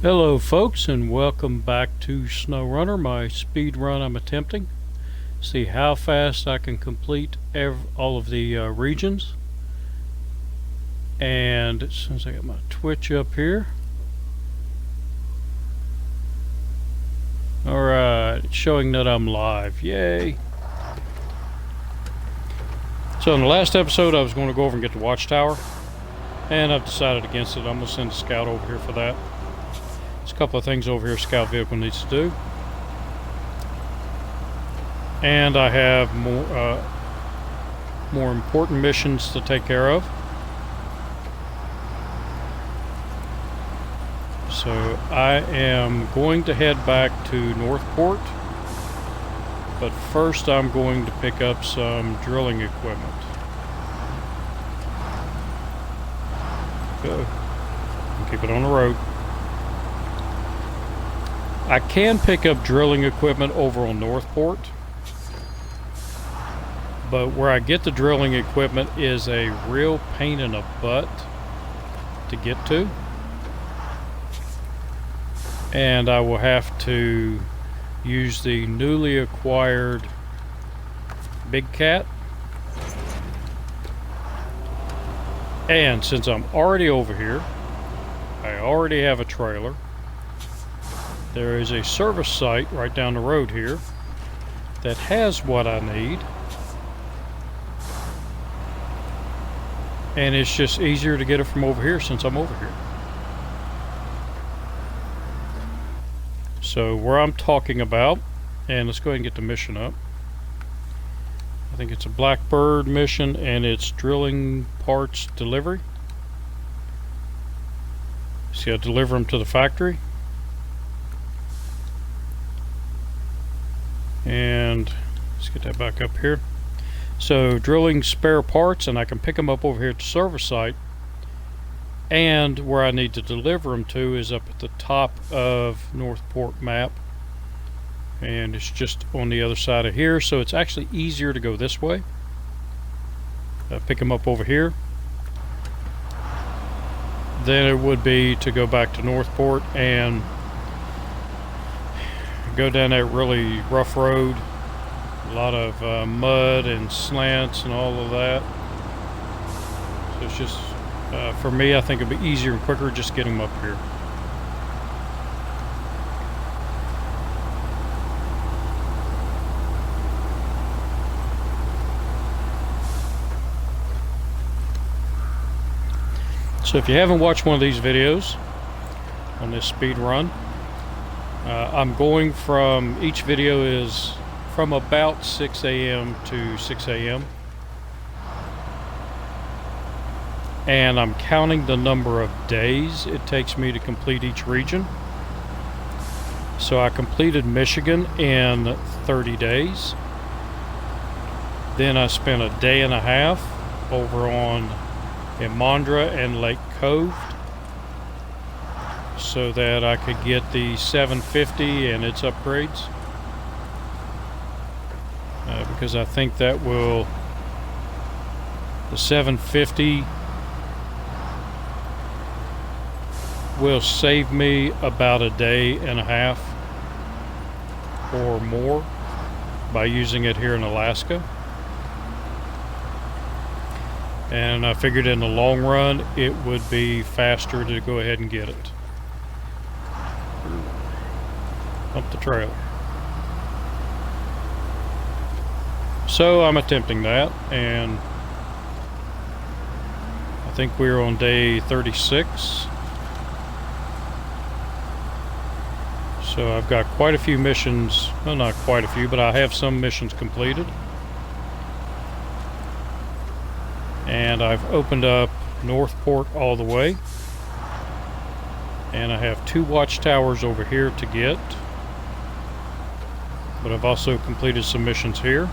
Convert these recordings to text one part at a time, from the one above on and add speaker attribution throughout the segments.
Speaker 1: Hello folks, and welcome back to SnowRunner, my speed run I'm attempting. See how fast I can complete all of the regions. And as soon as I get my Twitch up here. Alright, it's showing that I'm live. Yay! So in the last episode I was going to go over and get the watchtower. And I've decided against it. I'm going to send a scout over here for that. There's a couple of things over here scout vehicle needs to do. And I have more important missions to take care of. So I am going to head back to Northport, but first I'm going to pick up some drilling equipment. Go. Keep it on the road. I can pick up drilling equipment over on Northport, but where I get the drilling equipment is a real pain in the butt to get to. And I will have to use the newly acquired Big Cat. And since I'm already over here, I already have a trailer. There is a service site right down the road here that has what I need. And it's just easier to get it from over here since I'm over here. So where I'm talking about, and let's go ahead and get the mission up. I think it's a Blackbird mission and it's drilling parts delivery. See, I deliver them to the factory. And let's get that back up here. So drilling spare parts, and I can pick them up over here at the service site. And where I need to deliver them to is up at the top of Northport map. And it's just on the other side of here, so it's actually easier to go this way. Pick them up over here. Then it would be to go back to Northport and go down that really rough road. A lot of mud and slants and all of that. So it's just, for me, I think it'd be easier and quicker just getting them up here. So if you haven't watched one of these videos on this speed run, I'm going from, each video is from about 6 a.m. to 6 a.m. And I'm counting the number of days it takes me to complete each region. So I completed Michigan in 30 days. Then I spent a day and a half over on Mondra and Lake Cove so that I could get the 750 and its upgrades. Because I think that will, the 750 will save me about a day and a half or more by using it here in Alaska. And I figured in the long run it would be faster to go ahead and get it. Up the trailer. So I'm attempting that, and I think we're on day 36. So I've got quite a few missions, well, not quite a few, but I have some missions completed. And I've opened up Northport all the way. And I have 2 watchtowers over here to get. But I've also completed some missions here.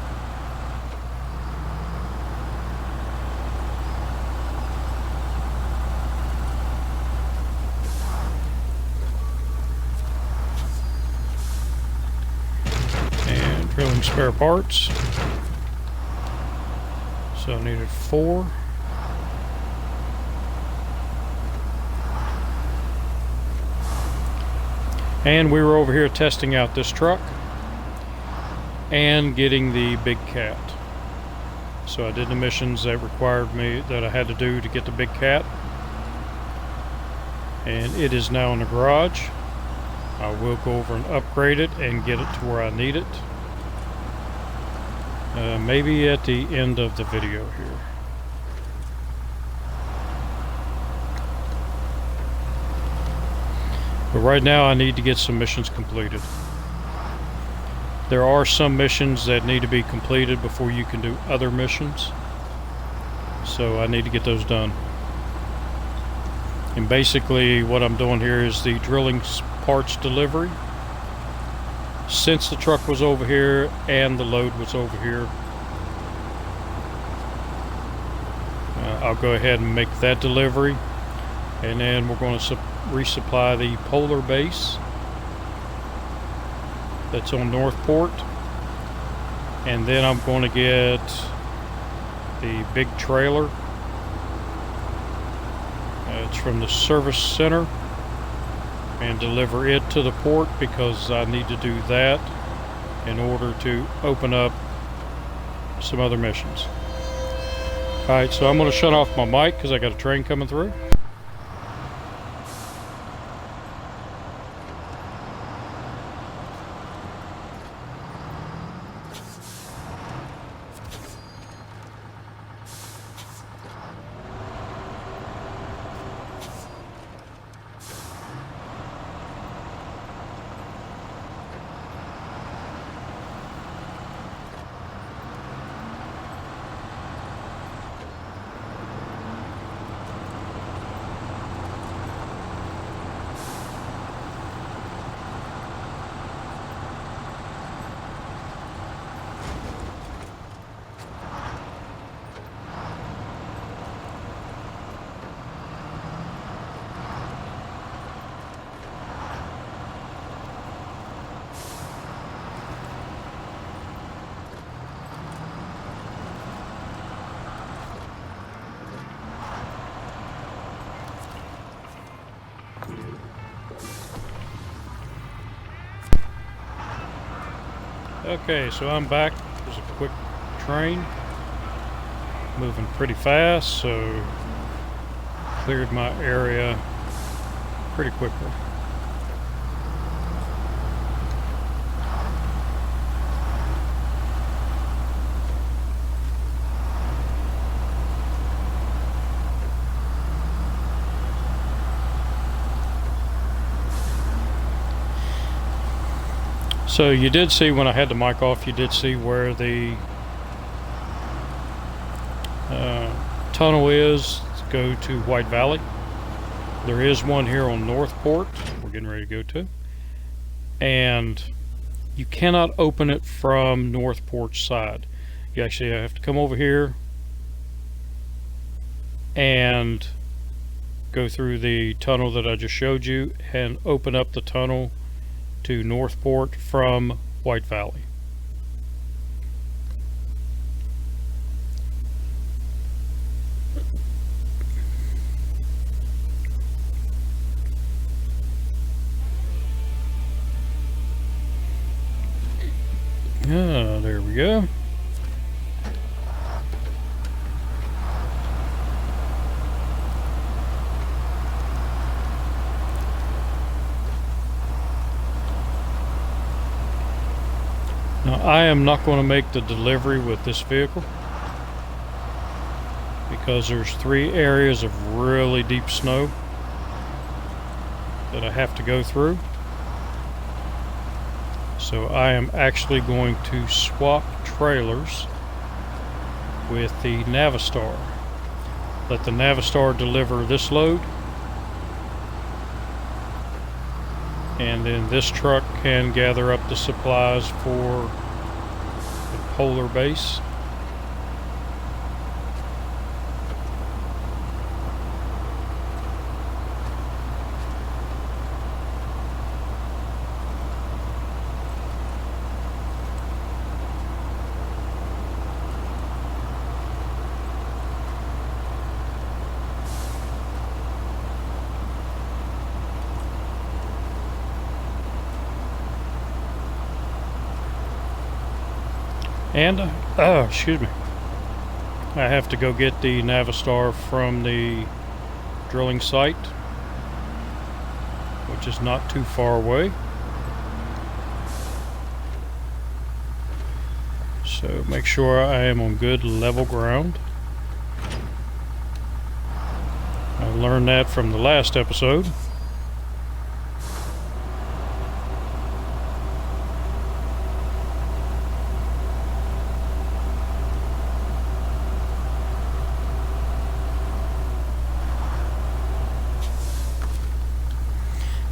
Speaker 1: And drilling spare parts. So I needed 4. And we were over here testing out this truck and getting the big cat. So I did the missions that required me, that I had to do to get the big cat. And it is now in the garage. I will go over and upgrade it and get it to where I need it. Maybe at the end of the video here. But right now I need to get some missions completed. There are some missions that need to be completed before you can do other missions. So I need to get those done. And basically what I'm doing here is the drilling parts delivery. Since the truck was over here and the load was over here, I'll go ahead and make that delivery. And then we're going to resupply the polar base that's on Northport, and then I'm going to get the big trailer. It's from the service center, and deliver it to the port because I need to do that in order to open up some other missions. Alright, so I'm going to shut off my mic because I got a train coming through. Okay, so I'm back. There's a quick train moving pretty fast, so cleared my area pretty quickly. So you did see when I had the mic off, you did see where the tunnel is to go to White Valley. There is one here on Northport we're getting ready to go to. And you cannot open it from Northport's side. You actually have to come over here and go through the tunnel that I just showed you and open up the tunnel to Northport from White Valley. There we go. Now, I am not going to make the delivery with this vehicle because there's 3 areas of really deep snow that I have to go through. So I am actually going to swap trailers with the Navistar. Let the Navistar deliver this load, and then this truck can gather up the supplies for the polar base. And, excuse me, I have to go get the Navistar from the drilling site, which is not too far away. So make sure I am on good level ground. I learned that from the last episode.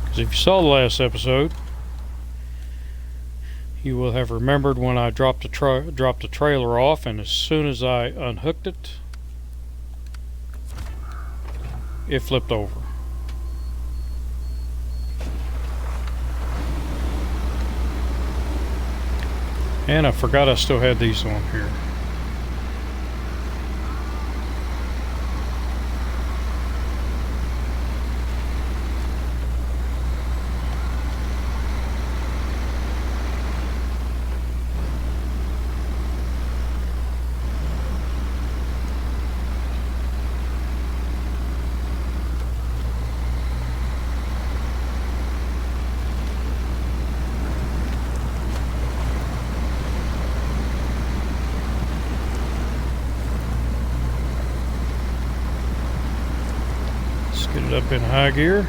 Speaker 1: Because if you saw the last episode, you will have remembered when I dropped the trailer off, and as soon as I unhooked it, it flipped over. And I forgot I still had these on here. Get it up in high gear.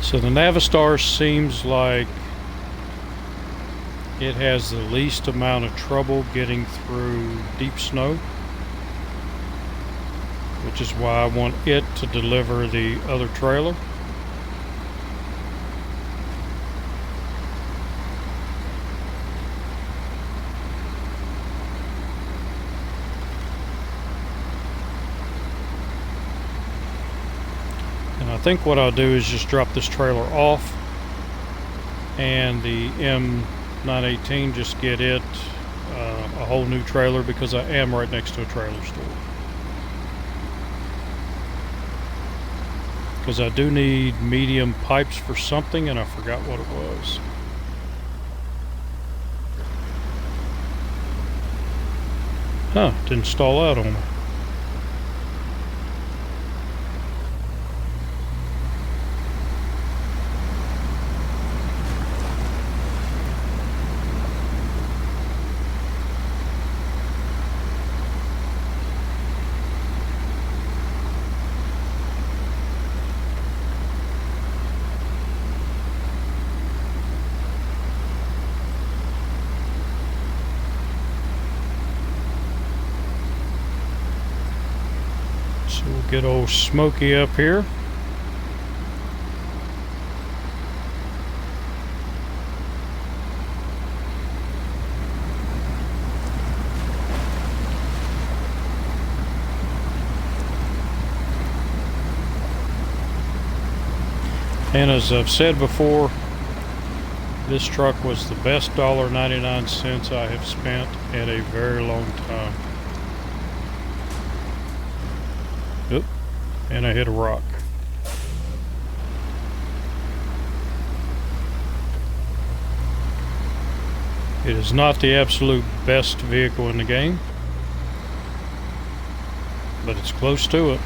Speaker 1: So the Navistar seems like it has the least amount of trouble getting through deep snow, which is why I want it to deliver the other trailer. I think what I'll do is just drop this trailer off and the M918, just get it a whole new trailer, because I am right next to a trailer store. Because I do need medium pipes for something, and I forgot what it was. Huh, didn't stall out on me. So we'll get old Smokey up here. And as I've said before, this truck was the best $1.99 I have spent in a very long time. Oop, and I hit a rock. It is not the absolute best vehicle in the game, but it's close to it.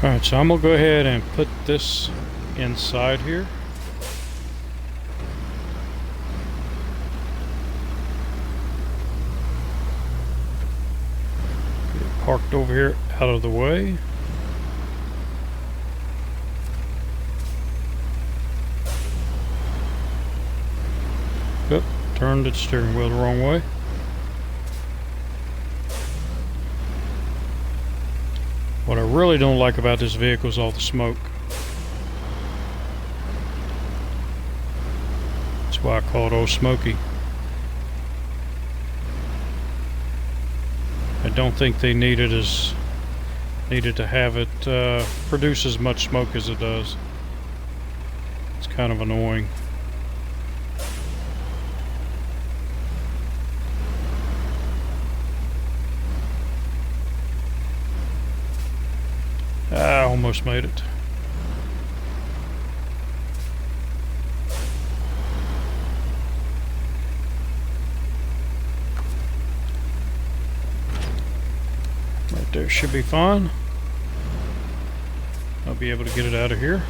Speaker 1: Alright, so I'm going to go ahead and put this inside here. Get it parked over here out of the way. Turned the steering wheel the wrong way. What I really don't like about this vehicle is all the smoke. That's why I call it Old Smoky. I don't think they needed to have it produce as much smoke as it does. It's kind of annoying. I almost made it. Right there should be fine. I'll be able to get it out of here.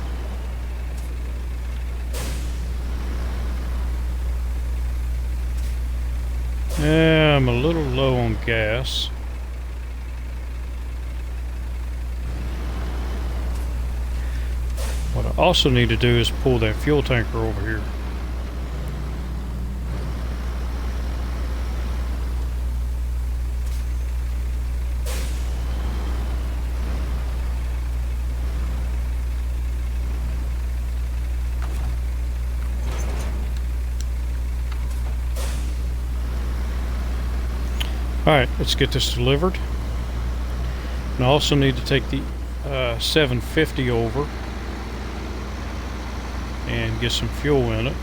Speaker 1: Yeah, I'm a little low on gas. What I also need to do is pull that fuel tanker over here. Alright, let's get this delivered. And I also need to take the 750 over and get some fuel in it,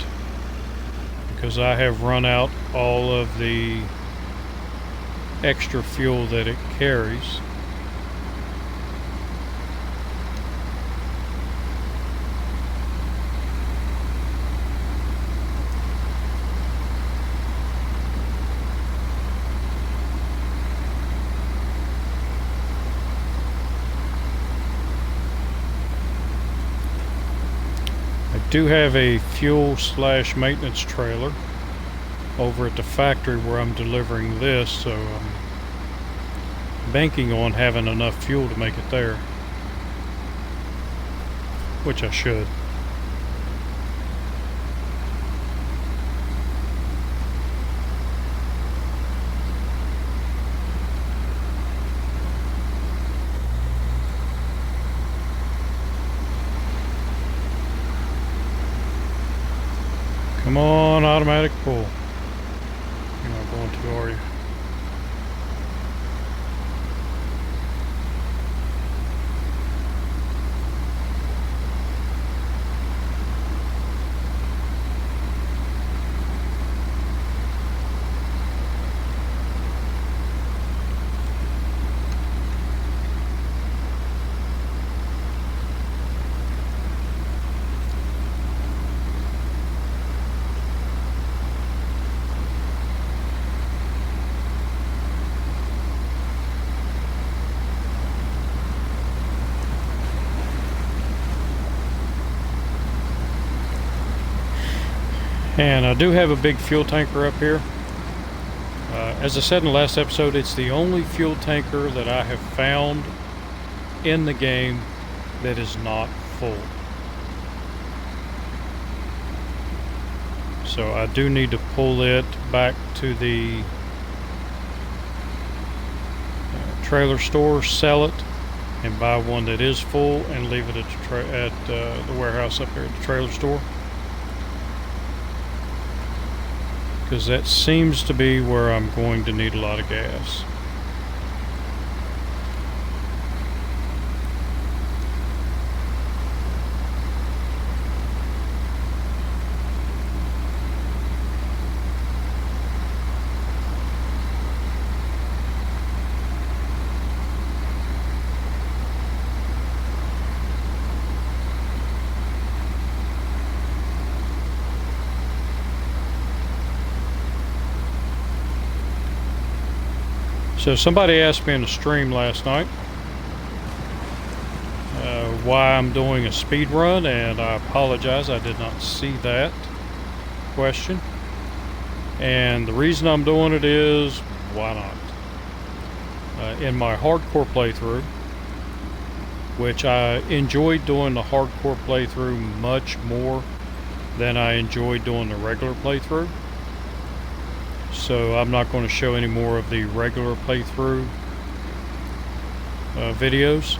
Speaker 1: because I have run out all of the extra fuel that it carries. I do have a fuel / maintenance trailer over at the factory where I'm delivering this, so I'm banking on having enough fuel to make it there, which I should. Come on, automatic pull. You're not going to, are you? And I do have a big fuel tanker up here. As I said in the last episode, it's the only fuel tanker that I have found in the game that is not full. So I do need to pull it back to the trailer store, sell it, and buy one that is full and leave it at the warehouse up here at the trailer store. Because that seems to be where I'm going to need a lot of gas. So somebody asked me in the stream last night why I'm doing a speed run, and I apologize, I did not see that question. And the reason I'm doing it is, why not? In my hardcore playthrough, which I enjoyed doing the hardcore playthrough much more than I enjoyed doing the regular playthrough. so I'm not going to show any more of the regular playthrough videos.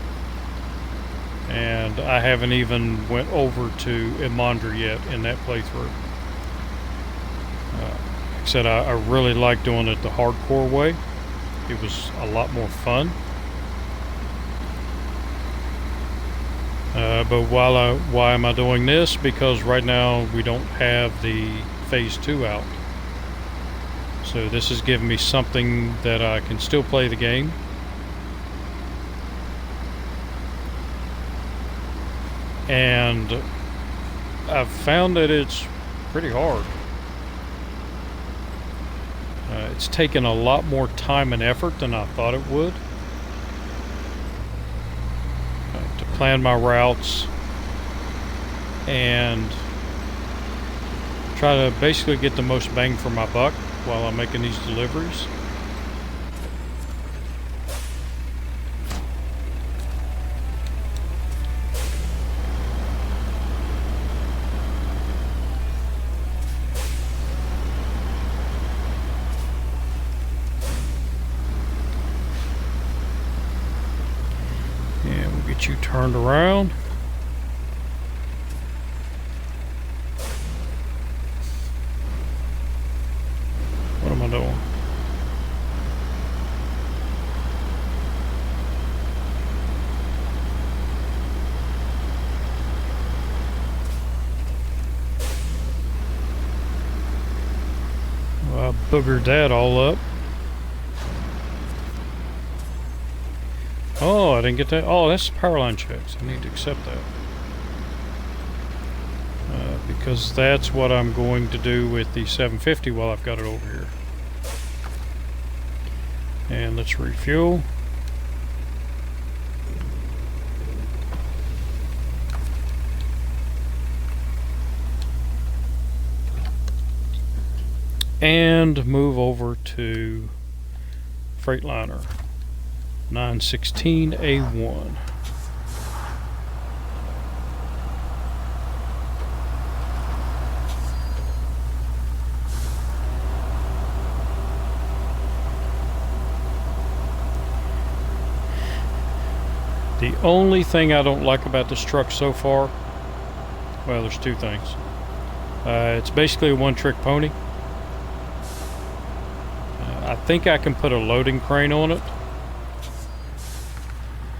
Speaker 1: And I haven't even went over to Imandra yet in that playthrough. Like I said, I really like doing it the hardcore way. It was a lot more fun. But why am I doing this? Because right now we don't have the Phase 2 out. So this is giving me something that I can still play the game. And I've found that it's pretty hard. It's taken a lot more time and effort than I thought it would to plan my routes and try to basically get the most bang for my buck while I'm making these deliveries. Get you turned around. What am I doing? Well, I boogered that all up. Oh, I didn't get that. Oh, that's power line checks. I need to accept that. Because that's what I'm going to do with the 750 while I've got it over here. And let's refuel. And move over to Freightliner 916A1. The only thing I don't like about this truck so far, well, there's two things. It's basically a one-trick pony. I think I can put a loading crane on it,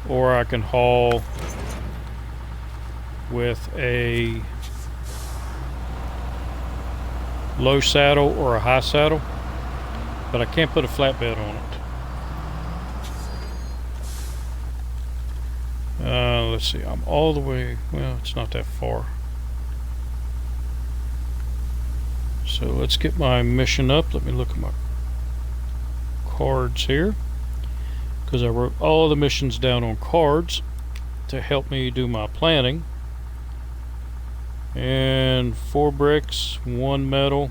Speaker 1: or I can haul with a low saddle or a high saddle, but I can't put a flatbed on it. Let's see, I'm all the way, well, it's not that far. So let's get my mission up. Let me look at my cards here, because I wrote all the missions down on cards to help me do my planning. And 4 bricks, 1 metal,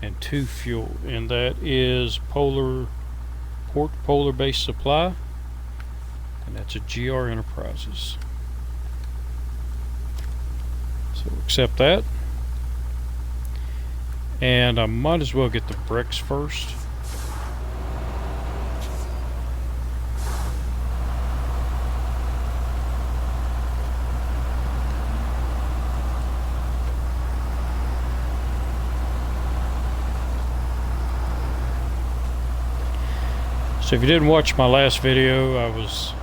Speaker 1: and 2 fuel, and that is Port Polar Base Supply, and that's a GR Enterprises. So accept that, and I might as well get the bricks first. So if you didn't watch my last video, I was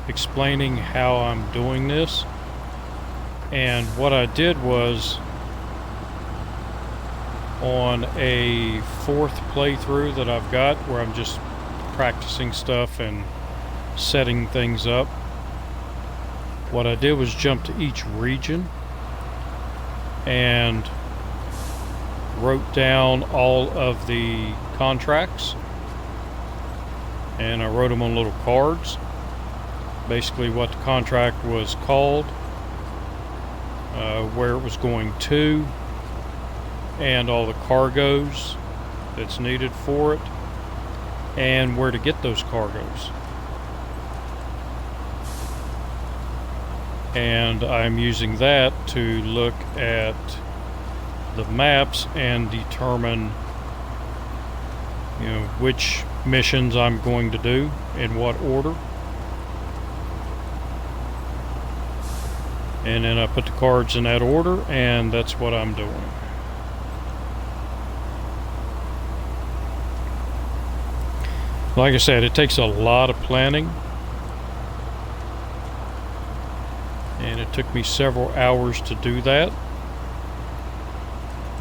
Speaker 1: explaining how I'm doing this. And what I did was, on a 4th playthrough that I've got, where I'm just practicing stuff and setting things up, what I did was jump to each region and wrote down all of the contracts, and I wrote them on little cards, basically what the contract was called, where it was going to, and all the cargoes that's needed for it, and where to get those cargoes. And I'm using that to look at the maps and determine you know, which missions I'm going to do in what order. And then I put the cards in that order, and that's what I'm doing. Like I said, it takes a lot of planning. And it took me several hours to do that.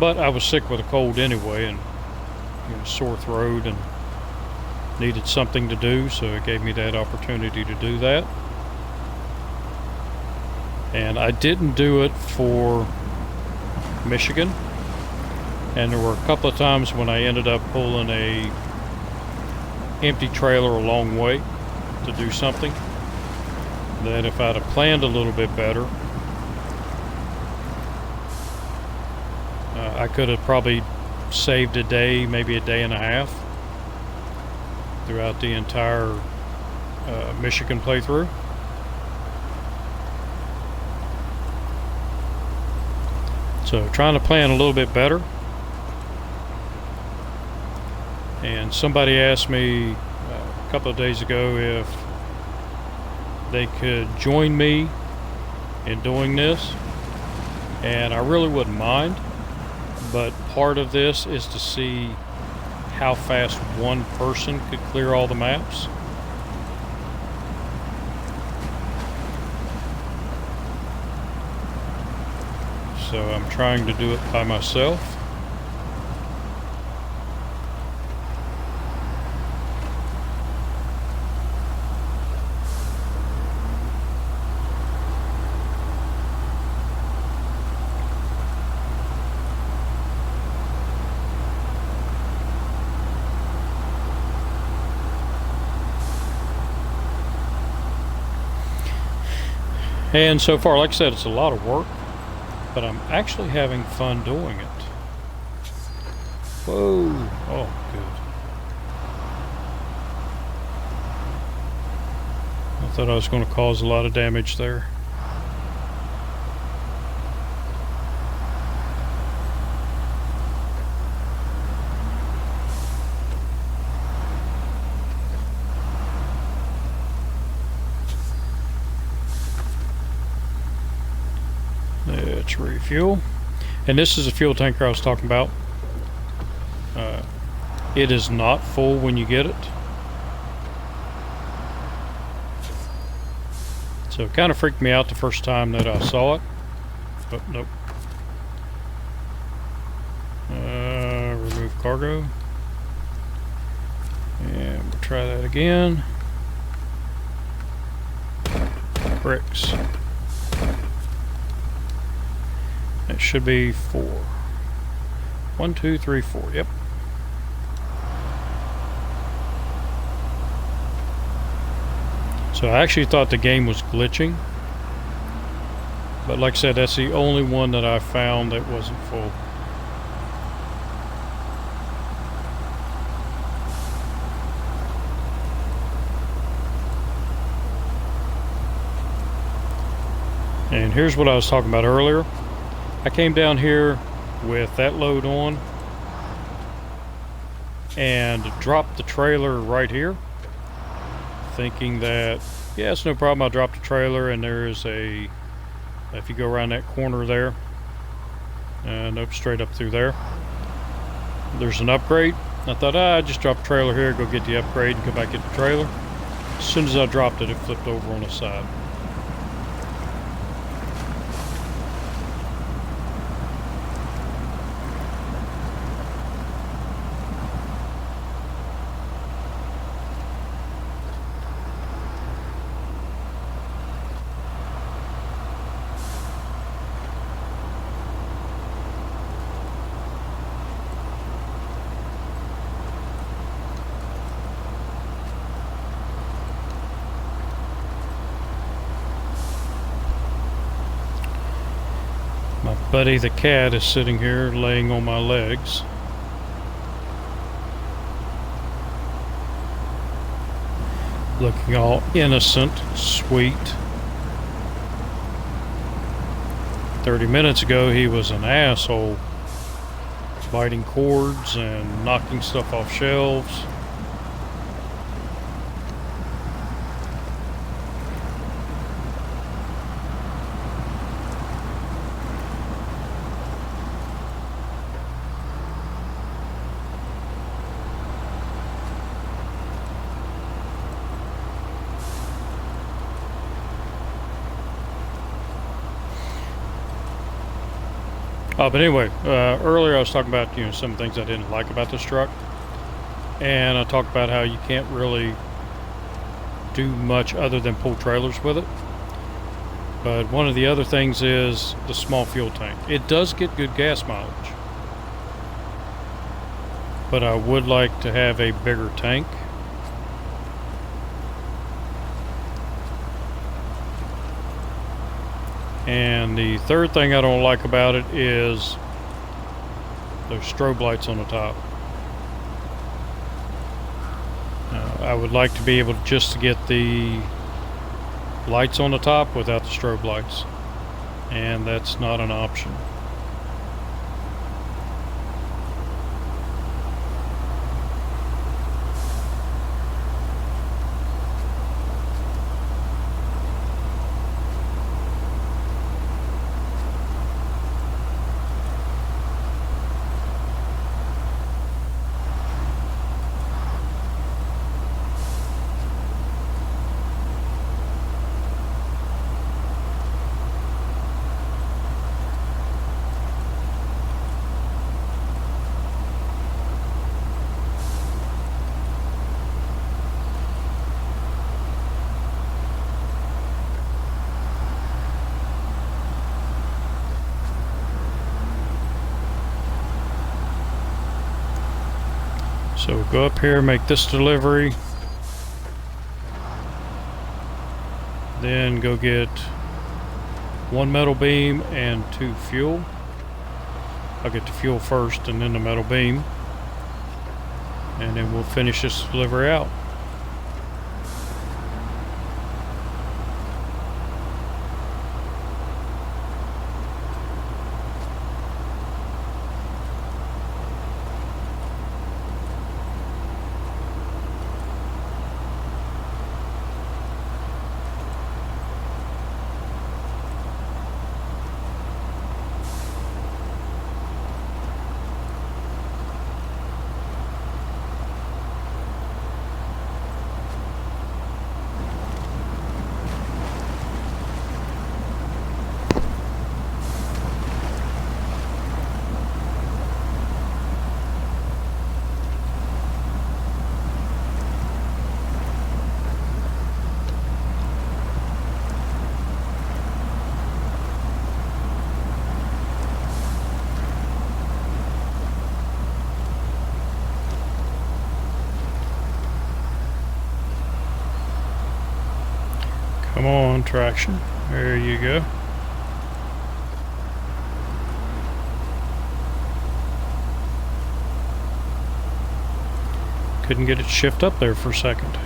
Speaker 1: But I was sick with a cold anyway, and sore throat, and needed something to do, so it gave me that opportunity to do that. And I didn't do it for Michigan. And there were a couple of times when I ended up pulling a empty trailer a long way to do something that if I'd have planned a little bit better, I could have probably saved a day, maybe a day and a half throughout the entire Michigan playthrough. So trying to plan a little bit better. And somebody asked me a couple of days ago if they could join me in doing this, and I really wouldn't mind, but part of this is to see how fast one person could clear all the maps. So I'm trying to do it by myself. And so far, like I said, it's a lot of work, but I'm actually having fun doing it. Whoa. Oh, good. I thought I was going to cause a lot of damage there. Let's refuel. And this is the fuel tanker I was talking about. It is not full when you get it. So it kind of freaked me out the first time that I saw it. But nope. Remove cargo. And we'll try that again. Bricks. It should be 4. 1, 2, 3, 4. Yep. So I actually thought the game was glitching, but like I said, that's the only one that I found that wasn't full. And here's what I was talking about earlier. I came down here with that load on and dropped the trailer right here, thinking that, yeah, it's no problem, I'll drop the trailer, and there is a, if you go around that corner there, nope, straight up through there, there's an upgrade. I thought, I'd just drop the trailer here, go get the upgrade, and come back get the trailer. As soon as I dropped it, it flipped over on the side. My buddy the cat is sitting here laying on my legs. Looking all innocent, sweet. 30 minutes ago he was an asshole. biting cords and knocking stuff off shelves. But anyway, earlier I was talking about some things I didn't like about this truck, and I talked about how you can't really do much other than pull trailers with it. But one of the other things is the small fuel tank. It does get good gas mileage, but I would like to have a bigger tank. And the third thing I don't like about it is those strobe lights on the top. I would like to be able just to get the lights on the top without the strobe lights, and that's not an option. So we'll go up here, make this delivery, then go get 1 metal beam and 2 fuel. I'll get the fuel first and then the metal beam, and then we'll finish this delivery out. Come on, traction. There you go. Couldn't get it to shift up there for a second.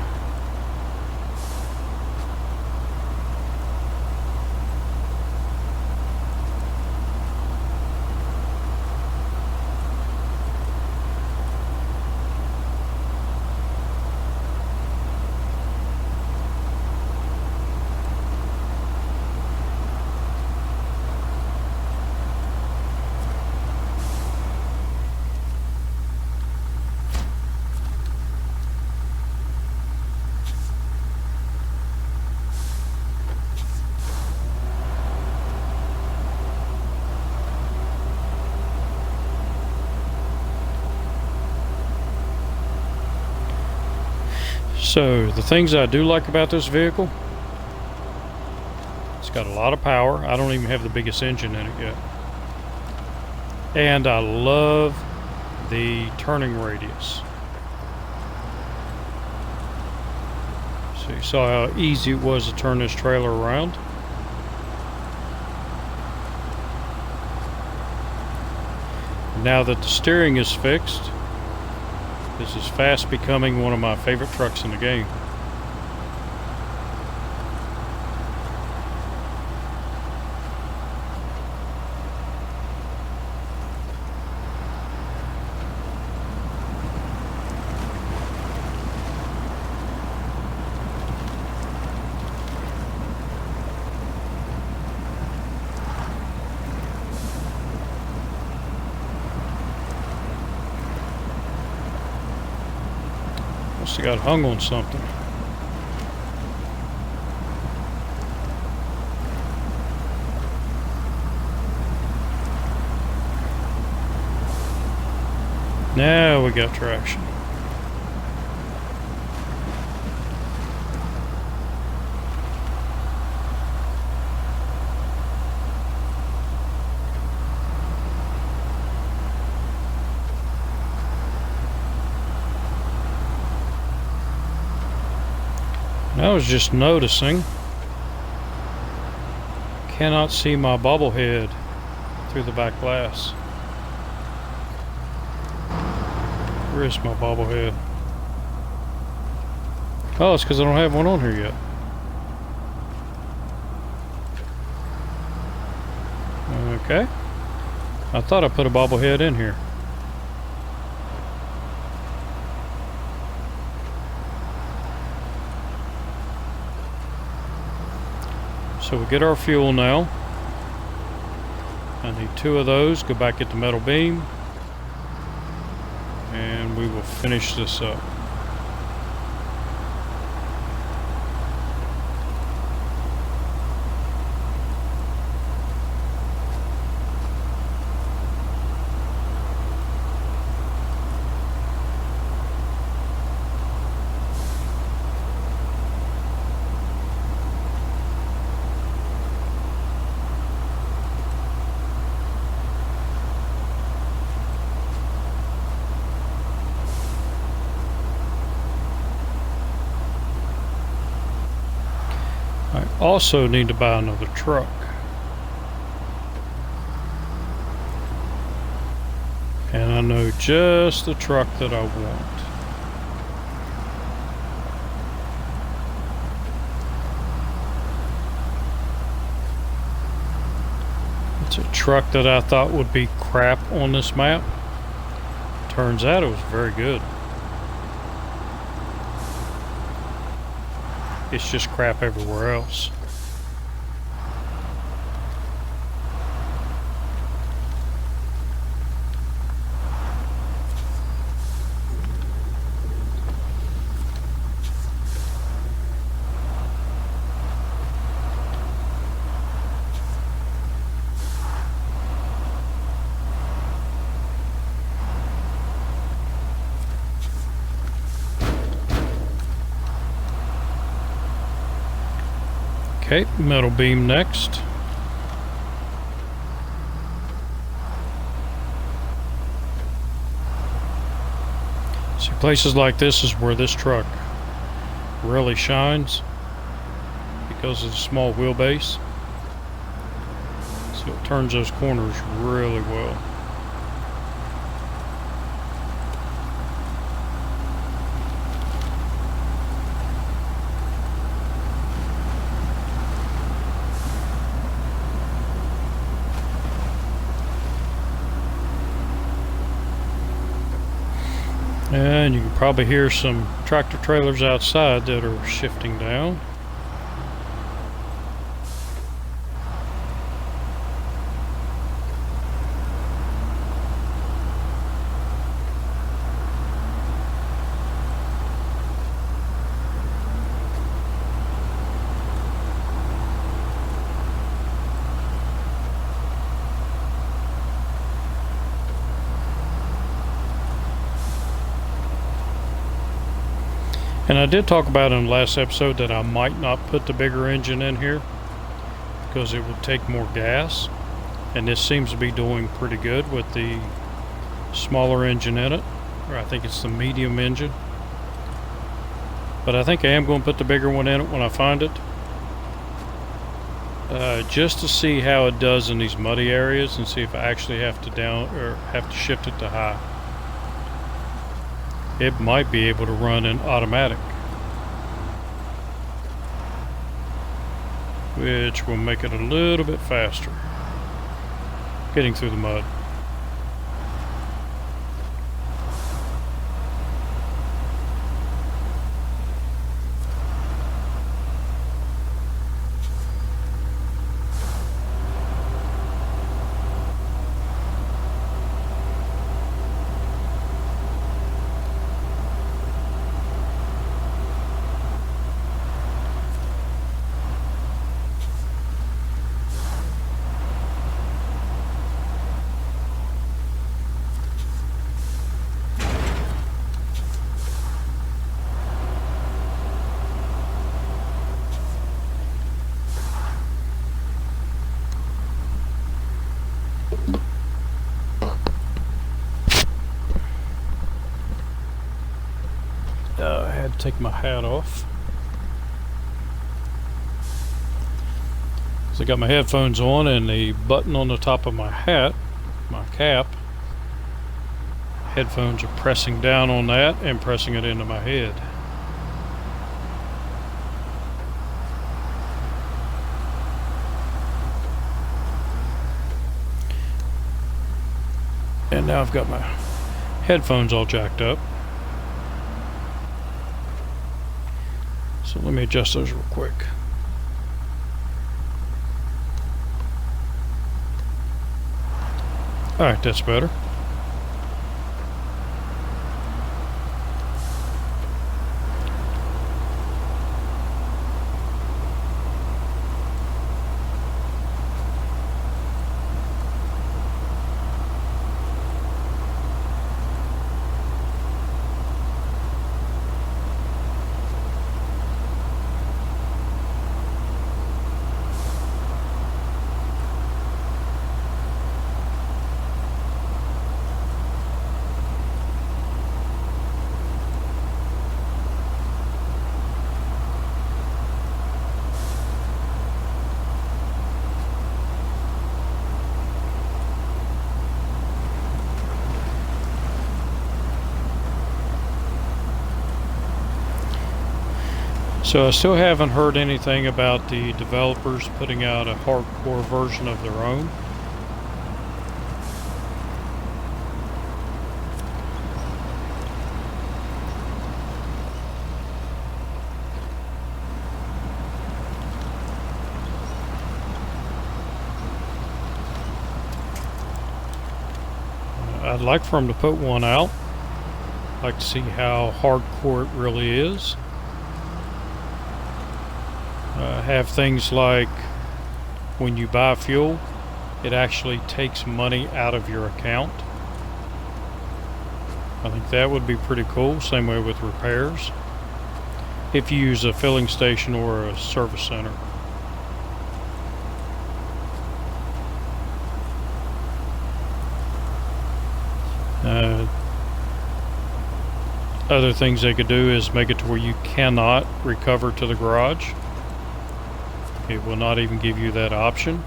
Speaker 1: So the things I do like about this vehicle, it's got a lot of power. I don't even have the biggest engine in it yet. And I love the turning radius. So you saw how easy it was to turn this trailer around. Now that the steering is fixed, this is fast becoming one of my favorite trucks in the game. Must have got hung on something. Now we got traction. I was just noticing, cannot see my bobblehead through the back glass. Where is my bobblehead? Oh, it's because I don't have one on here yet. Okay. I thought I put a bobblehead in here. So we get our fuel now. I need 2 of those. Go back, get the metal beam, and we will finish this up. I also need to buy another truck. And I know just the truck that I want. It's a truck that I thought would be crap on this map. Turns out it was very good. It's just crap everywhere else. Okay, metal beam next. See, places like this is where this truck really shines because of the small wheelbase. So it turns those corners really well. And you can probably hear some tractor trailers outside that are shifting down. And I did talk about in the last episode that I might not put the bigger engine in here because it would take more gas, and this seems to be doing pretty good with the smaller engine in it, or I think it's the medium engine. But I think I am going to put the bigger one in it when I find it, just to see how it does in these muddy areas and see if I actually have to shift it to high. It might be able to run in automatic, which will make it a little bit faster getting through the mud. had to take my hat off. So I got my headphones on, and the button on the top of my hat, my cap, headphones are pressing down on that and pressing it into my head. And now I've got my headphones all jacked up. So let me adjust those real quick. Alright, that's better. So I still haven't heard anything about the developers putting out a hardcore version of their own. I'd like for them to put one out. I'd like to see how hardcore it really is. Have things like when you buy fuel, it actually takes money out of your account. I think that would be pretty cool. Same way with repairs, if you use a filling station or a service center. Other things they could do is make it to where you cannot recover to the garage. It will not even give you that option.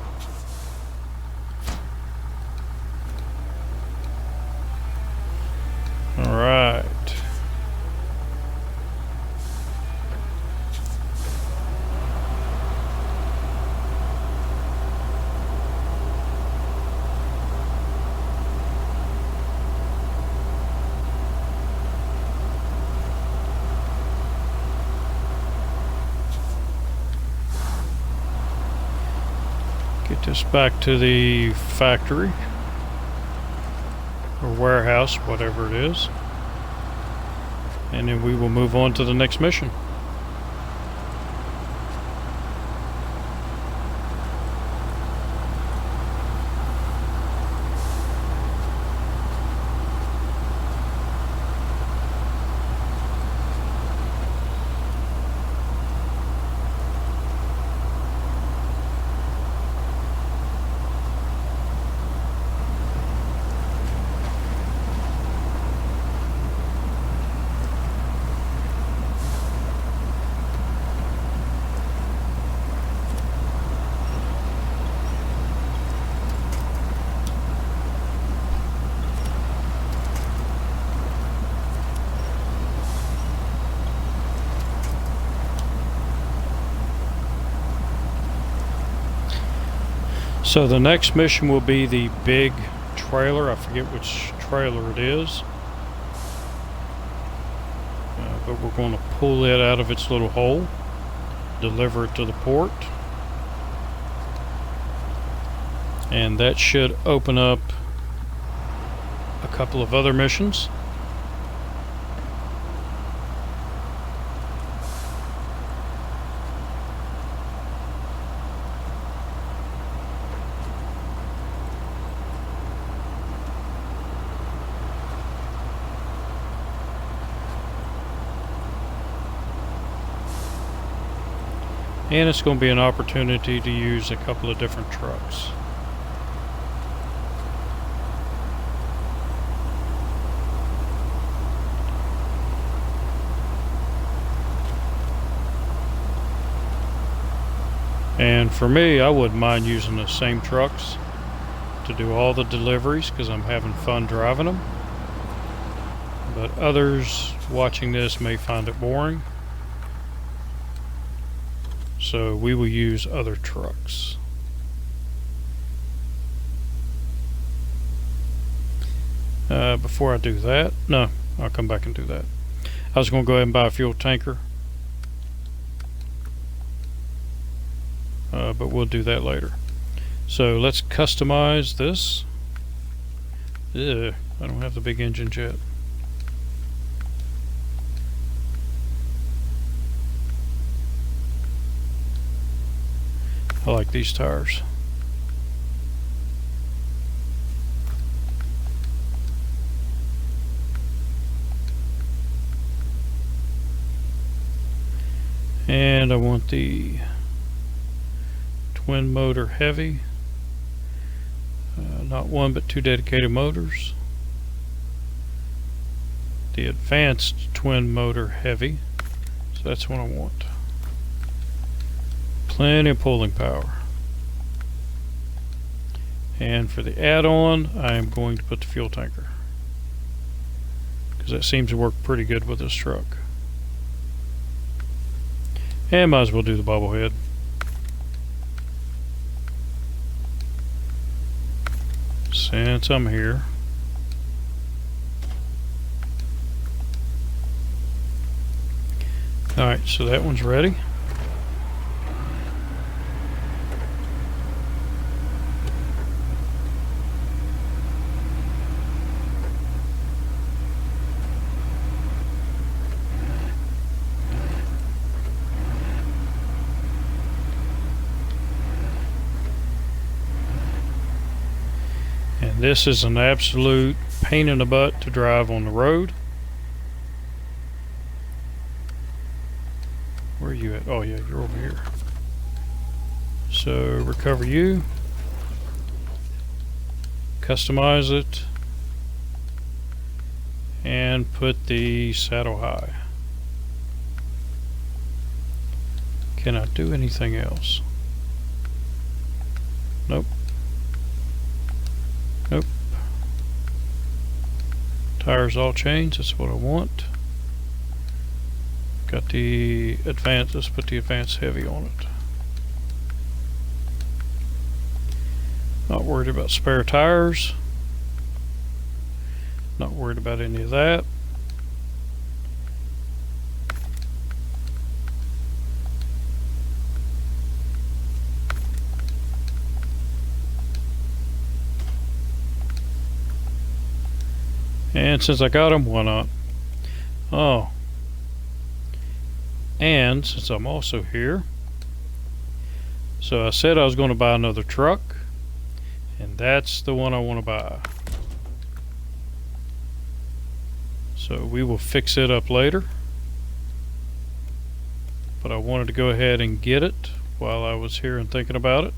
Speaker 1: All right. Get this back to the factory or warehouse, whatever it is, and then we will move on to the next mission. So the next mission will be the big trailer. I forget which trailer it is, but we're going to pull it out of its little hole, deliver it to the port, and that should open up a couple of other missions. And it's going to be an opportunity to use a couple of different trucks. And for me, I wouldn't mind using the same trucks to do all the deliveries because I'm having fun driving them. But others watching this may find it boring. So we will use other trucks. Before I do that, no, I'll come back and do that. I was going to go ahead and buy a fuel tanker. But we'll do that later. So let's customize this. I don't have the big engine yet. I like these tires. And I want the twin motor heavy. Not one but two dedicated motors. The advanced twin motor heavy. So that's what I want. Plenty of pulling power. And for the add-on, I am going to put the fuel tanker, because that seems to work pretty good with this truck. And might as well do the bobblehead. Since I'm here. Alright, so that one's ready. And this is an absolute pain in the butt to drive on the road. Where are you at? Oh yeah, you're over here. So recover you. Customize it. And put the saddle high. Can I do anything else? Nope. Nope. Tires all changed, that's what I want. Got the advanced, let's put the advanced heavy on it. Not worried about spare tires. Not worried about any of that. And since I got them, why not? Oh. And since I'm also here, so I said I was going to buy another truck, and that's the one I want to buy. So we will fix it up later. But I wanted to go ahead and get it while I was here and thinking about it.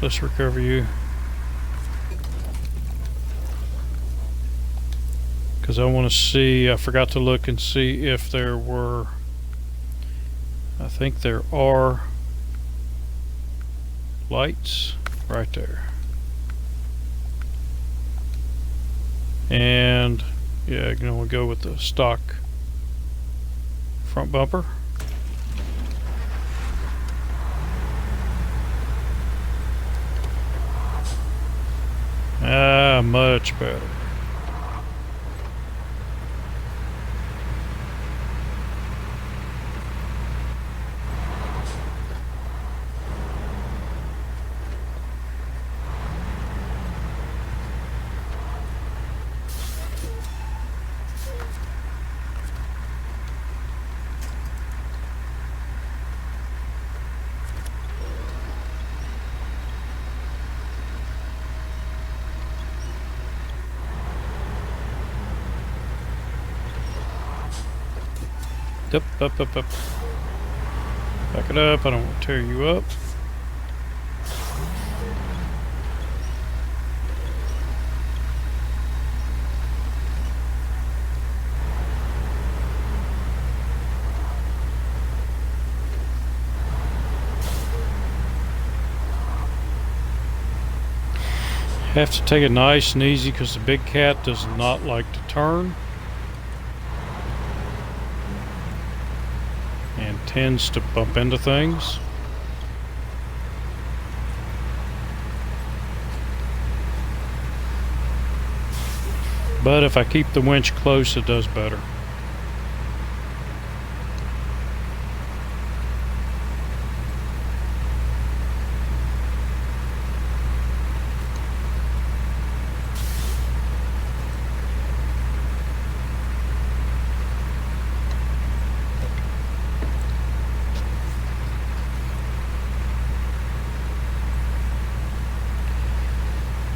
Speaker 1: Let's recover you, because I want to see, I forgot to look and see if there were, I think there are lights right there. And yeah, you know, we'll go with the stock front bumper. Ah, much better. Up. Back it up. I don't want to tear you up. Have to take it nice and easy because the big cat does not like to turn and tends to bump into things. But if I keep the winch close, it does better.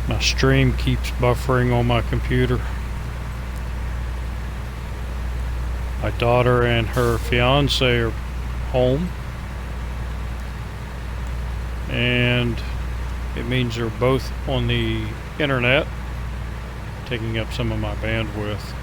Speaker 1: My stream keeps buffering on my computer. My daughter and her fiance are home, and it means they're both on the internet, taking up some of my bandwidth.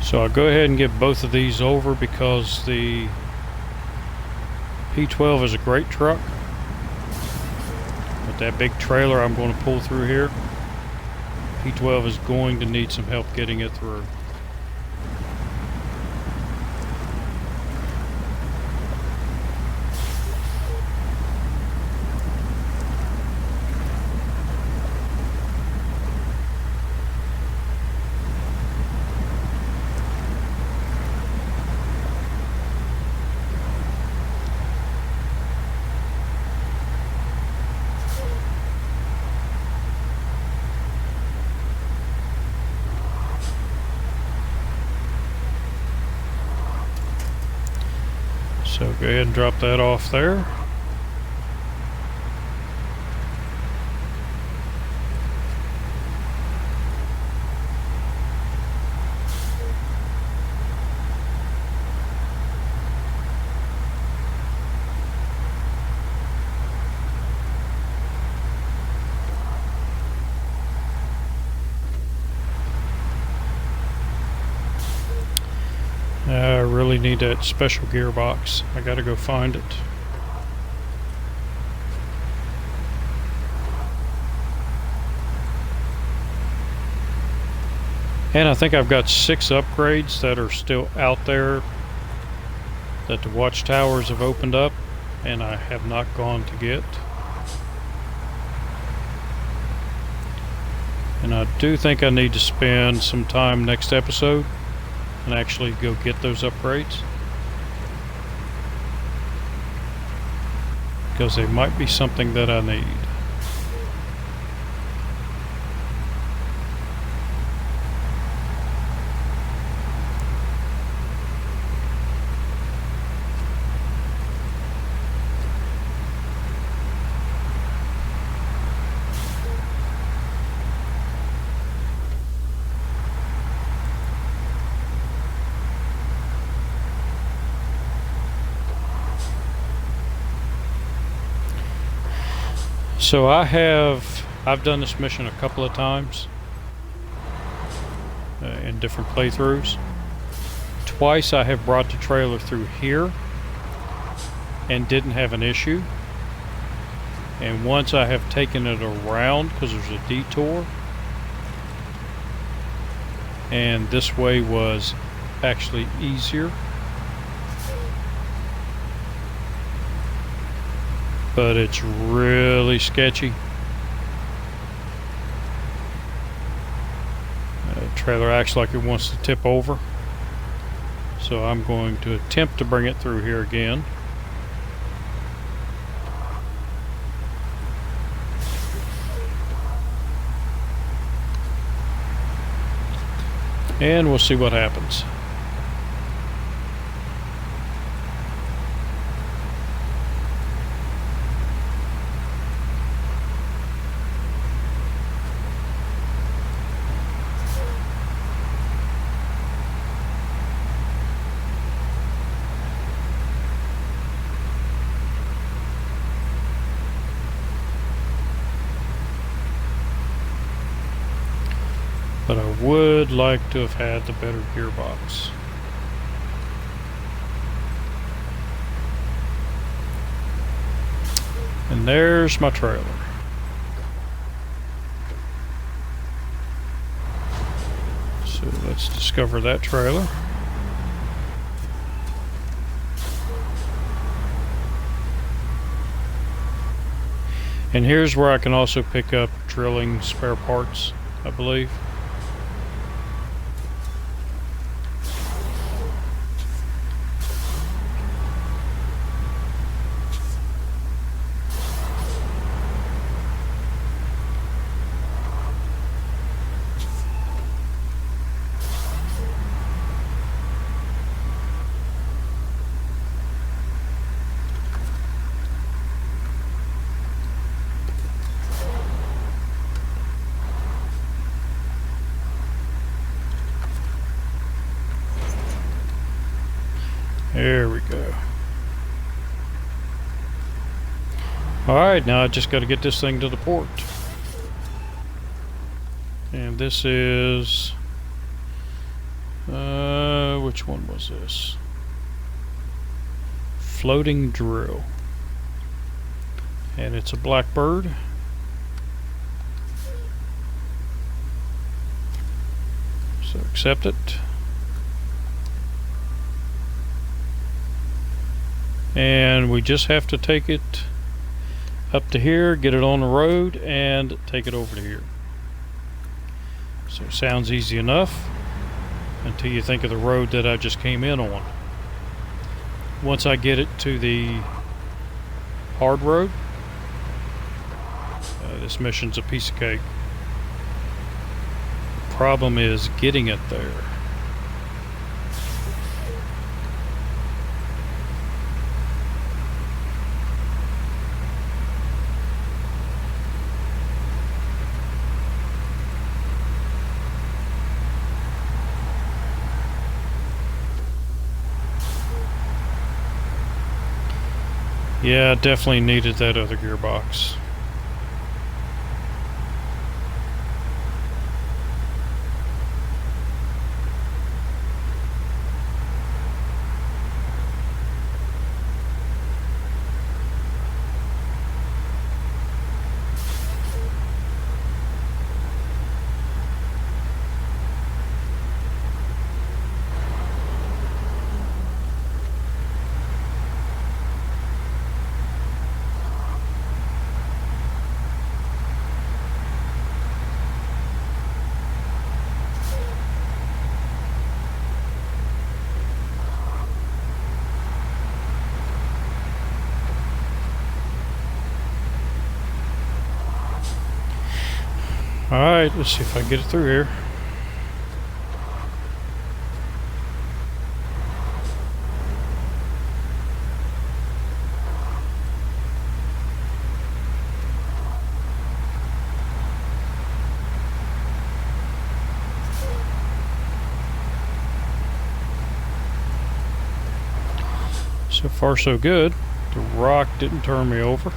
Speaker 1: So I'll go ahead and get both of these over because the P12 is a great truck, but that big trailer I'm going to pull through here, P12 is going to need some help getting it through. So go ahead and drop that off there. I really need that special gearbox. I gotta go find it. And I think I've got 6 upgrades that are still out there that the watchtowers have opened up and I have not gone to get. And I do think I need to spend some time next episode and actually go get those upgrades, because they might be something that I need. So I've done this mission a couple of times in different playthroughs. Twice I have brought the trailer through here and didn't have an issue. And once I have taken it around because there's a detour. And this way was actually easier. But it's really sketchy. The trailer acts like it wants to tip over. So I'm going to attempt to bring it through here again. And we'll see what happens. But I would like to have had the better gearbox. And there's my trailer. So let's discover that trailer. And here's where I can also pick up drilling spare parts, I believe. There we go. Alright, now I just got to get this thing to the port. And this is... which one was this? Floating drill. And it's a Blackbird. So accept it. And we just have to take it up to here, get it on the road, and take it over to here. So sounds easy enough until you think of the road that I just came in on. Once I get it to the hard road, this mission's a piece of cake. The problem is getting it there. Yeah, definitely needed that other gearbox. Alright, let's see if I can get it through here. So far so good. The rock didn't turn me over.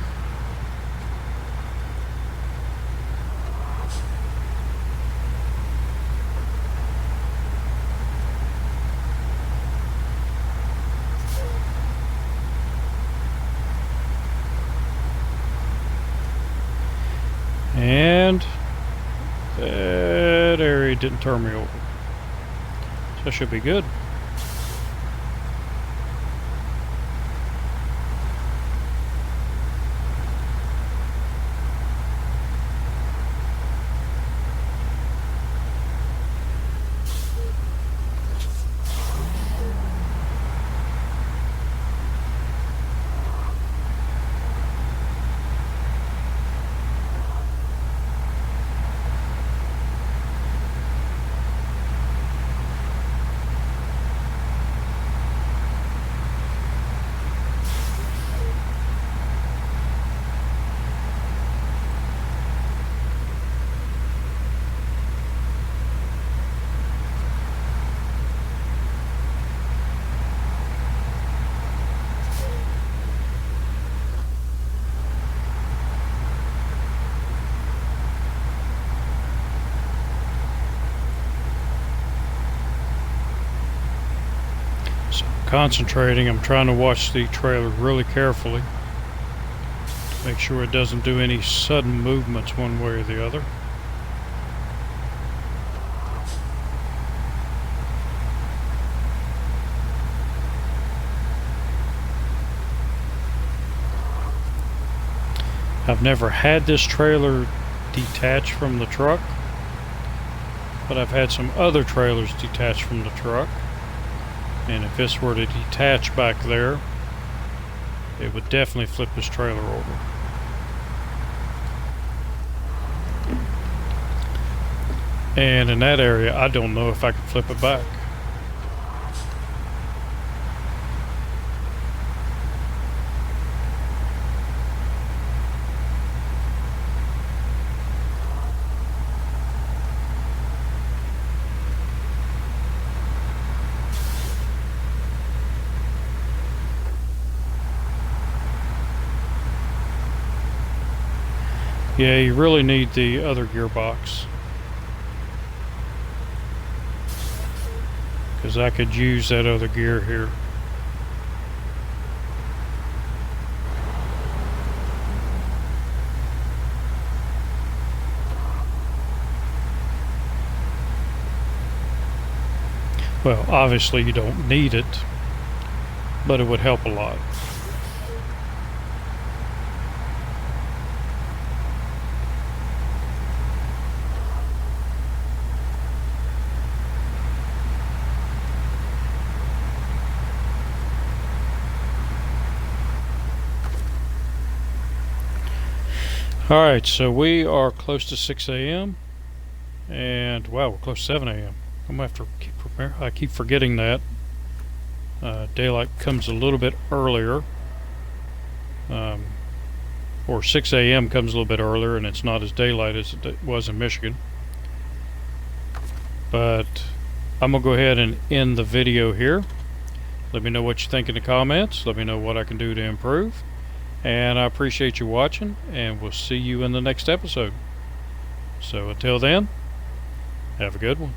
Speaker 1: And that area didn't turn me over. So that should be good. concentrating. I'm trying to watch the trailer really carefully to make sure it doesn't do any sudden movements one way or the other. I've never had this trailer detach from the truck, but I've had some other trailers detach from the truck, and if this were to detach back there, it would definitely flip this trailer over. And in that area, I don't know if I can flip it back. Yeah, you really need the other gearbox, because I could use that other gear here. Well, obviously you don't need it, but it would help a lot. Alright, so we are close to 6 a.m. and wow, we're close to 7 a.m. I'm gonna have to keep preparing. I keep forgetting that. Daylight comes a little bit earlier. Or 6 a.m. comes a little bit earlier, and it's not as daylight as it was in Michigan. But I'm gonna go ahead and end the video here. Let me know what you think in the comments. Let me know what I can do to improve. And I appreciate you watching, and we'll see you in the next episode. So until then, have a good one.